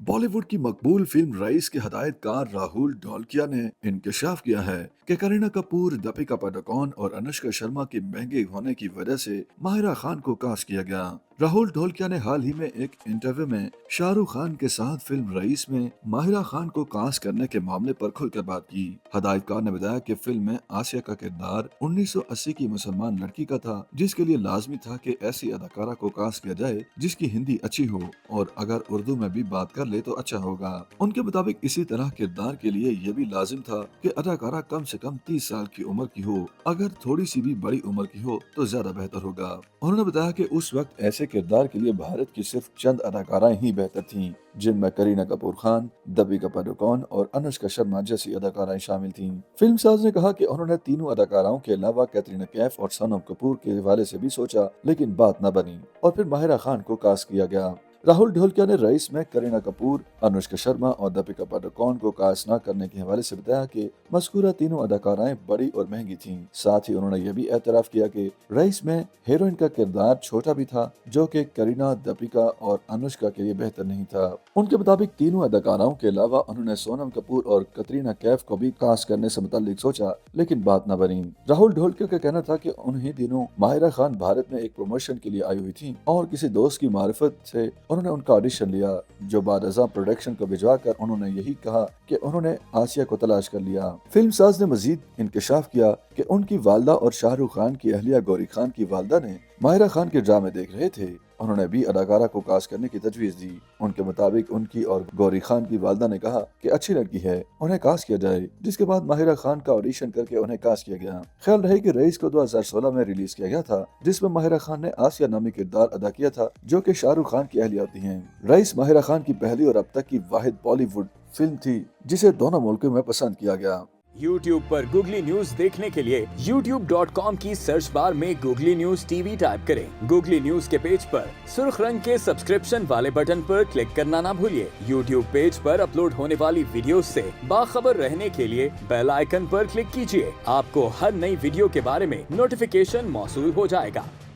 बॉलीवुड की मकबूल film rice के हदायतकार राहुल ढोलकिया ने इंकशाफ किया है कि करीना कपूर, दीपिका पादुकोण और अनुष्का शर्मा के महंगे होने की वजह से माहिरा खान को कास्ट किया गया। राहुल ढोलकिया ने हाल ही में एक इंटरव्यू में शाहरुख खान के साथ फिल्म रईस में माहिरा खान को कास्ट करने के मामले पर खुलकर बात की। हदायतकार ने बताया कि फिल्म में आसिया का किरदार 1980 की मुसलमान लड़की का था, जिसके लिए लाजमी था कि ऐसी अदाकारा को कास्ट किया जाए जिसकी हिंदी अच्छी हो और अगर उर्दू में भी बात कर ले तो अच्छा होगा। उनके मुताबिक इसी तरह किरदार के लिए यह भी लाजिम था कि अदाकारा कम से कम 30 साल की उम्र की हो, अगर थोड़ी सी भी बड़ी उम्र की हो तो ज्यादा बेहतर होगा। उन्होंने बताया कि उस वक्त ऐसे किरदार के लिए भारत की सिर्फ चंद अदाकाराएं ही बेहतर थीं, जिनमें करीना कपूर खान, दीपिका पादुकोण और अनुष्का शर्मा जैसी अदाकाराएं शामिल थीं। फिल्म साज ने कहा कि उन्होंने तीनों अदाकाराओं के अलावा कैटरीना कैफ और सोनम कपूर के हवाले से भी सोचा, लेकिन बात न बनी और फिर माहिरा खान को कास्ट किया गया। राहुल ढोलकिया ने रईस में करीना कपूर, अनुष्का शर्मा और दीपिका पादुकोण को कास्ट न करने के हवाले से बताया कि मज़कूरा तीनों अदाकाराएं बड़ी और महंगी थीं। साथ ही उन्होंने यह भी एतराफ किया कि रईस में हीरोइन का किरदार छोटा भी था, जो कि करीना, दीपिका और अनुष्का के लिए बेहतर नहीं था। उनके मुताबिक तीनों अदाकाराओं के अलावा उन्होंने सोनम कपूर और कटरीना कैफ को भी कास्ट करने से मुताल्लिक सोचा, लेकिन बात न बनी। राहुल ढोलकिया का कहना था कि उन्हीं दिनों माहिरा खान भारत में एक प्रमोशन के लिए आई हुई थी और किसी दोस्त की मार्फत से उन्होंने उनका ऑडिशन लिया, जो बाद अज़ां प्रोडक्शन को भिजवा कर उन्होंने यही कहा कि उन्होंने आसिया को तलाश कर लिया। फिल्म साज ने मजीद इंकशाफ किया कि उनकी वालदा और शाहरुख खान की अहलिया गौरी खान की वालदा ने माहिरा खान के ड्रामे देख रहे थे। उन्होंने भी अदाकारा को कास्ट करने की तजवीज़ दी। उनके मुताबिक उनकी और गौरी खान की वालदा ने कहा कि अच्छी लड़की है, उन्हें कास्ट किया जाए, जिसके बाद माहिरा खान का ऑडिशन करके उन्हें कास्ट किया गया। ख्याल रहे कि रईस को 2016 में रिलीज किया गया था, जिसमें माहिरा खान ने आसिया नामी किरदार अदा किया था, जो कि शाहरुख खान की अहलिया होती हैं। रईस माहिरा खान की पहली और अब तक की वाहिद बॉलीवुड फिल्म थी जिसे दोनों मुल्कों में पसंद किया गया। YouTube पर गूगली न्यूज देखने के लिए youtube.com की सर्च बार में गूगली न्यूज टीवी टाइप करें। गूगली न्यूज के पेज पर सुर्ख रंग के सब्सक्रिप्शन वाले बटन पर क्लिक करना ना भूलिए। YouTube पेज पर अपलोड होने वाली वीडियोस से बाखबर रहने के लिए बेल आइकन पर क्लिक कीजिए। आपको हर नई वीडियो के बारे में नोटिफिकेशन मौसूल हो जाएगा।